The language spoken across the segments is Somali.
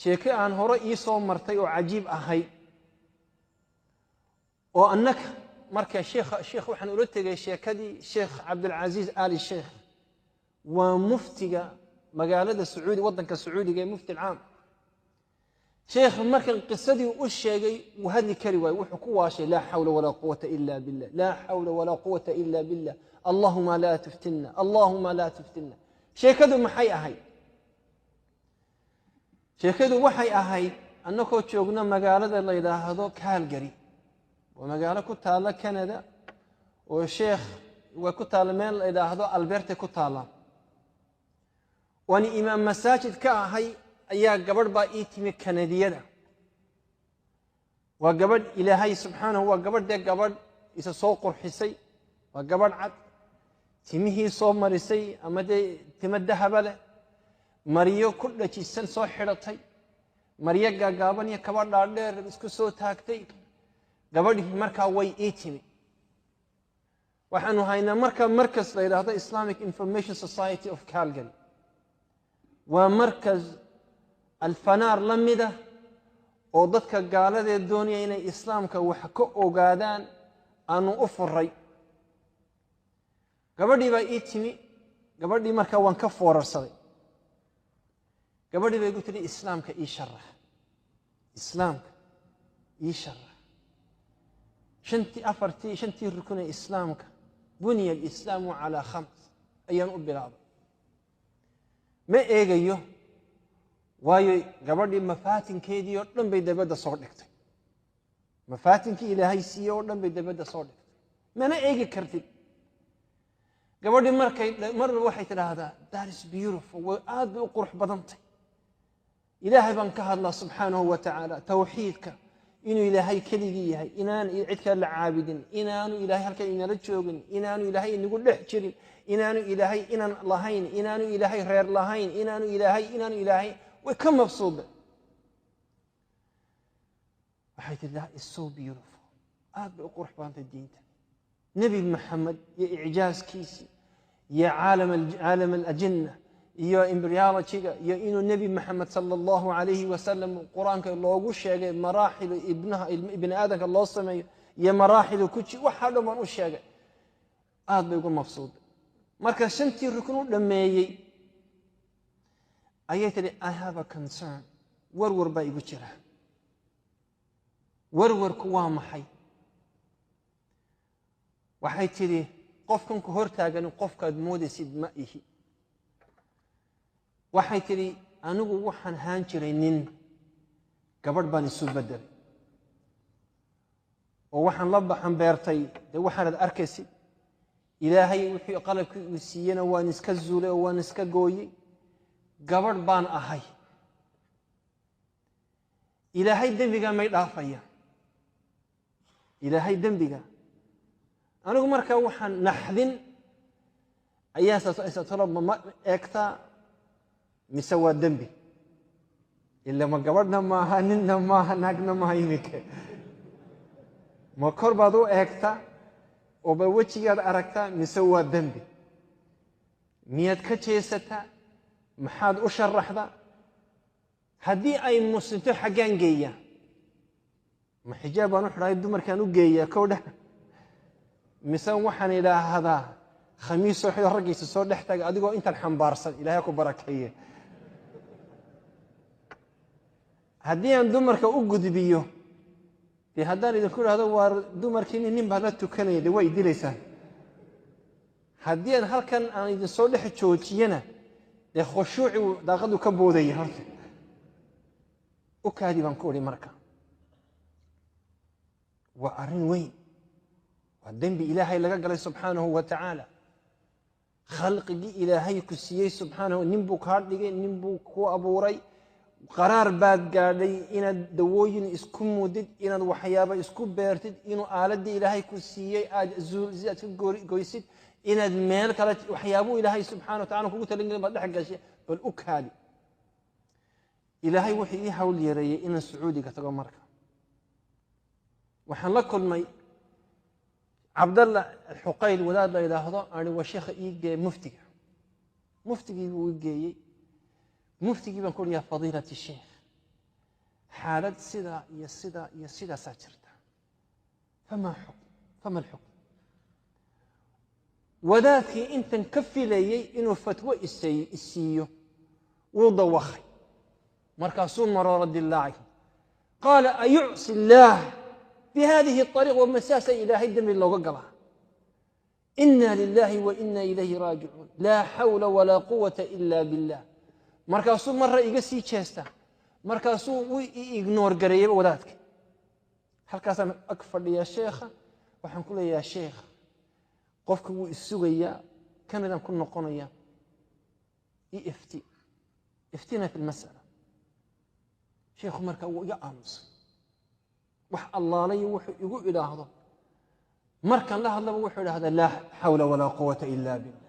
sheeko aan hore ii soo martay oo cajiib ahay oo annaka marka sheekh waxaan ula tegay sheekadii sheekh Cabdulaziz Ali Sheekh waa muftiga magaalada Sacuudi wadanka Sacuudiga ee mufti caam sheekh markan qisadii u sheegay wahadli kari waay wuxuu ku waashay la hawla wala quwwata illa billah la hawla wala quwwata illa billah allahumma la tuftinna allahumma la tuftinna sheekadu maxay ahay sheekadu waxay ahayd annakoo joogna magaalada la yiraahdo Calgary oo magaalo ku taala Canada oo sheekh waa ku taala meel la yiraahdo Alberta ku taala wani imaam masaajid ka ahay ayaa gabadh baa ii timi Kanadiyada waa gabadh Ilaahay subhanahu wa gabadh isa soo qurxisay waa gabadh cad timihii soo marisay ama timo dahaba leh mariyo ku dhajisan soo xiratay mariyo gaagaaban iyo kaba dhaadheer isku soo taagtay gabadhii markaa way ii timi waxaanu haynaa markas la yiraahdo Islamic Information Society of Calgary waa markas alfanaar lamida oo dadka gaalada doonaya inay islaamka wax ka ogaadaan aanu u furay gabadhii baa ii timi gabadhii markaa waan ka foorarsaday gabadhii bay igu tiri islaamka ii sharax islaamka ii sharax shantii rukun ee islaamka buniya alislaamu calaa khams ayaan u bilaabay ma eegayo waayo gabadhii mafaatinkeedii oo dhan bay dabada soo dhigtay mafaatinkii ilaahay siiyay oo dhan bay dabada soo dhigtay mana eegi kartid gabadhii marba waxay tidhaahdaa that is beautiful way aad bay u qurux badantay ilaahay baan ka hadlaa subxaanahu wa tacaala tawxiidka inuu ilaahay keligii yahay inaan cid kale la caabudin inaanu ilaahay halkan inala joogin inaanu ilaahay inagu dhex jirin inaanu ilaahay inaan lahayn inaanu ilaahay reer lahayn inaanu ilaahay way ka mabsuuda waxay tidhi that is so beautiful aad bay u qurux badantay diinta nabi maxamed iyo icjaaskiisi iyo caalam al-ajinna iyo embryology-ga iyo inuu nabi maxamed sallallahu alayhi wa sallam quraanka loogu sheegay maraaxil ibn aadanka loo sameeyo iyo maraaxil ku ji waxa dhan u sheegay aad bay ugu mabsuuda marka shantii rukun u dhameeyay ayay tiri I have a concern warwar baa igu jira warwarku waa maxay waxay tiri qofkan ku hortaagan qofkaad moodaysid ma ihi waxay tiri anigu waxaan haan jiray nin gabadh baan isu bedelay oo waxaan la baxan beertay waxaad arkaysid ilaahay wixii qalabkii uu siiyana waan iska zuulay oo waan iska gooyay gabadh baan ahay ilaahay dambiga may dhaafaya ilaahay dambiga anigu markaa waxaan naxdin ayaa talab ma eegta mise waa dambi illa ma gabadhna maaha ninna maaha naagna maaha imika ma kor baad u eegta oo ba wajigaad aragta mise waa dambi miyaad ka jeesata maxaad u sharaxda haddii ay muslimto xaggaan geeya ma xijaab aan u xidhay dumarkaan u geeya kowdha mise waxaan idhaahdaa khamiis oo xido raggiisa soo dhex taga adigoo intaan xambaarsan ilaahay ku barakeeye haddii aan dumarka u gudbiyo dee haddaan idinku idhaahdo waa dumarkiini nin baa la tukanaya dee waa idilaysaan haddii aan halkan aan idin soo dhex joojiyana dee khushuuci daaqadu ka boodaya horta u kaadi baan ku odhi marka waa arrin weyn waa dembi ilaahay laga galay subxaanahu wa tacaala khalqigii ilaahay ku siiyey subxaanahu nin buu kaa dhigay nin buu ku abuuray qaraar baad gaadhay inaad dawooyin isku mudid inaad waxyaabo isku beertid inuu aaladii ilaahay ku siiyey aad ka goysid inaad meel kale waxyaabo ilaahay subxaanahu wa tacaala kugu talingelin baad dhex gashay bal u kaadi ilaahay wuxuu ii hawl yareeyey inaan sacuudiga tago marka waxaan la kulmay cabdalla xuqayl wadaad la yidhaahdo ani waa sheekha ii geeyey muftigii buu ii geeyey muftigii baan ku odhi yaa fadiilati sheekh حالد سدا يسدا ساجرتا فما الحكم وذاك انت نكفي لي انه فتوى السيو وضوخي مركاسو مرة رد الله عنه قال أيعصي الله بهذه الطريقة ومساس إلهي الدم الله قلها إنا لله وإنا إليه راجعون لا حول ولا قوة إلا بالله مركاسو مرة يقسي تشيستا مركاسو يغنور قريب وذاتك هل كاسم أكفر يا شيخ وحنقول يا شيخ قفك السوغية كان إذا كنا قنيا افتينا في المسألة شيخ مركا يا أمس وح الله لي يقول إلى هذا مركا الله وح إلى هذا لا حول ولا قوة إلا بالله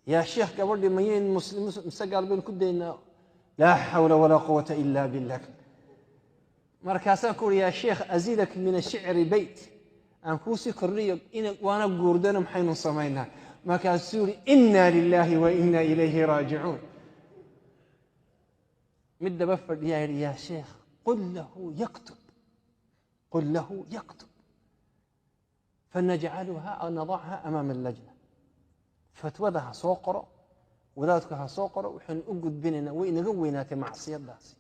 يا شيخ قبل ما ين مسلم مسجل بين كدينا لا حول ولا قوة إلا بالله مركا سأقول يا شيخ أزيدك من الشعر بيت أنفسي كرية إن وأنا جوردنا محين صمينا ما كان سوري إنا لله وإنا إليه راجعون مد بفرد يا شيخ قل له يكتب فنجعلها أو نضعها أمام اللجنة فتوضها سوقرة وذاتها سوقرة وحن أقد بيننا وإن قوينات معصية داسي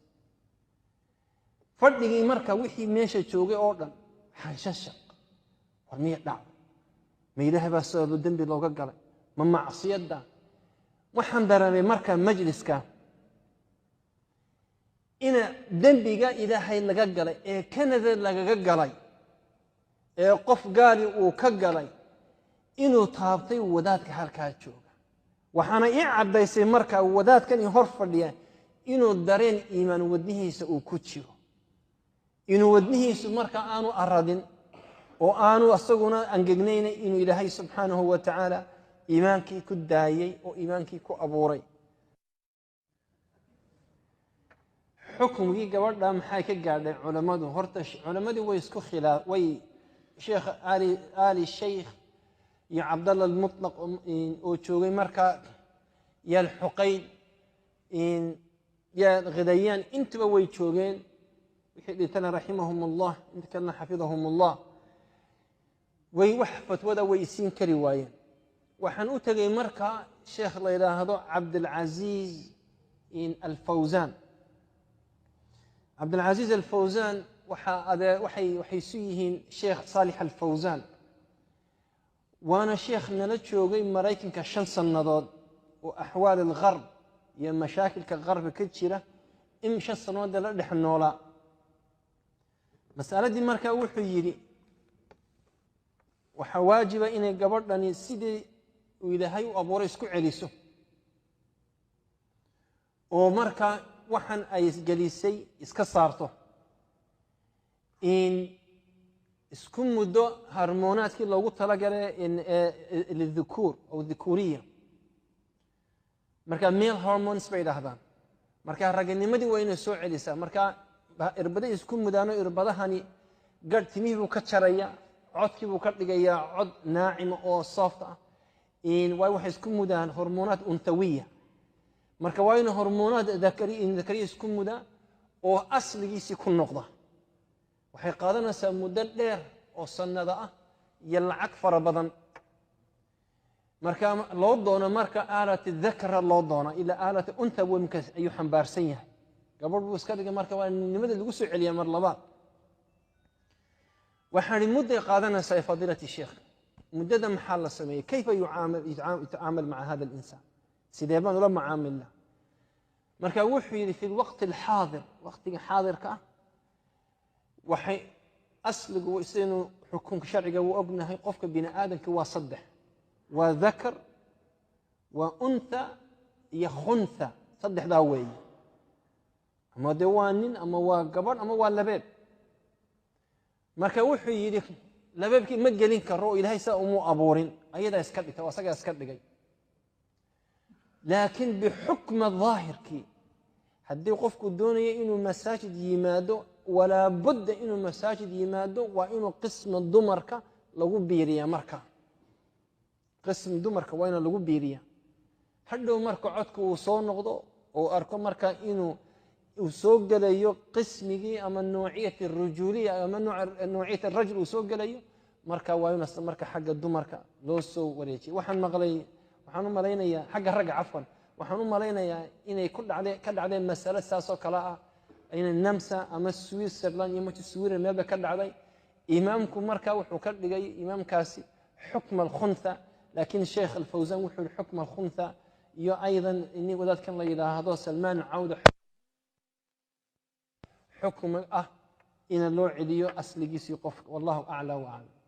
فردقي مركا وحي ميشة شوقي أوردن حنششق ورمية دعوة ما يذهب السبب الدنبي لو قال من معصية دا وحن درني مركا مجلس كان إن دنبيغا إلهي لغا قالي كندا لغا قالي قف قالي وكقالي إنو تابطي ودادك حالكا جوغا وحانا عدايسي مركا وداد كان يهرف ليا إنو دارين إيمان ودنهيس أو كوتشيو إنو ودنهيس مركا آنو أرادين وآنو أصغونا أنققنين إنو إلهي سبحانه وتعالى إيمانكي كدايي وإيمانكي كأبوري حكمي قبل محاي كقاعد علماء هرتش علماء ويسكو خلاف وي شيخ آل الشيخ يا عبد الله المطلق وشوقي مركا يا الحقين إن يا غديان انت ويشوقين لتنا رحمهم الله انت كنا حفظهم الله ويوحفت ودا ويسين كرواية وحنوتغي مركا شيخ الله يلاهضو عبد العزيز إن الفوزان عبد العزيز الفوزان وحيسيهن شيخ صالح الفوزان وانا شيخ نلتشوغي مرايكن كشنس النضاد واحوال الغرب يا مشاكل كالغرب كتشيره ام شنس النضاد لدح النولا مسألة دي مركا وحو يري وحواجب إني قبرني سيدي وإلهي وأبوري اسكو عليسو ومركا وحن أي جليسي اسكا صارتو إن اسكو مدو هرمونات كي لو قلت لك للذكور أو الذكورية مركا ميل هرمونز بعيد هذا مركا الرجل نمدي وين سوء عليسا مركا إربدا اسكو مدانو إربدا هاني قد تميه وكتشريا عدكي وكتلقيا عد ناعم أو صافة إن واي اسكو مدان هرمونات أنثوية مركا واين هرمونات ذكرية اسكو مدا أو أصلي يكون نقطة waxay qaadanaysaa muddo dheer oo sanada ah iyo lacag fara badan marka loo doono marka aalati dhakra loo doono ila aalati unta wamka ayu xambaarsan yahay gabadhu iska dhiga marka waa nimada lagu soo celiya mar labaad waxaan muddo qaadanaysaa fadilati sheekh muddada maxaa la sameeyay kayfa yataamal ma'a hada al-insan sidee baan ula macaamilna marka wuxuu yiri fi waqti al-haadir waqtiga haadirka waxay asligu isinu xukunka sharciga uu ognahay qofka bini aadamka waa saddex waa dhakar waa untha iyo khuntha saddexdaa weeye ama dawaanin ama waa gabadh ama waa labeeb marka wuxuu yidhi labeebkii ma gelin karo ilaahay saa umu abuurin ayadaa iska dhigta waa asagaa iska dhigay laakiin bixukma daahirkii haddii qofku doonaya inuu masaajid yimaado ولا بد إنه مساجد يمادو وإنه قسم الدمركة لغو بيريا مركا قسم دمركة وإنه لغو بيريا هدو مركا عدكو وصون نغضو أو أركو مركا إنه وسوق له قسمه أما النوعية الرجولية أما نوعية الرجل وسوق له مركا وينس مركا حق الدمركا لوسو وريتي وحن مغلي وحن مالينا يا حق الرجع عفوا وحن مالينا يا إن كل عليه مسألة ساسو كلاء إن النمسا أما سويسرلاند يموت السوير ما بكل عليه إمامكم مركا وحكر لجي إمام كاسي حكم الخنثى لكن الشيخ الفوزان وحول حكم الخنثى يا أيضا إني وذات كان إلى هذا سلمان عودة حكم إن اللوع ليو أصل جيسي قف والله أعلى وأعلم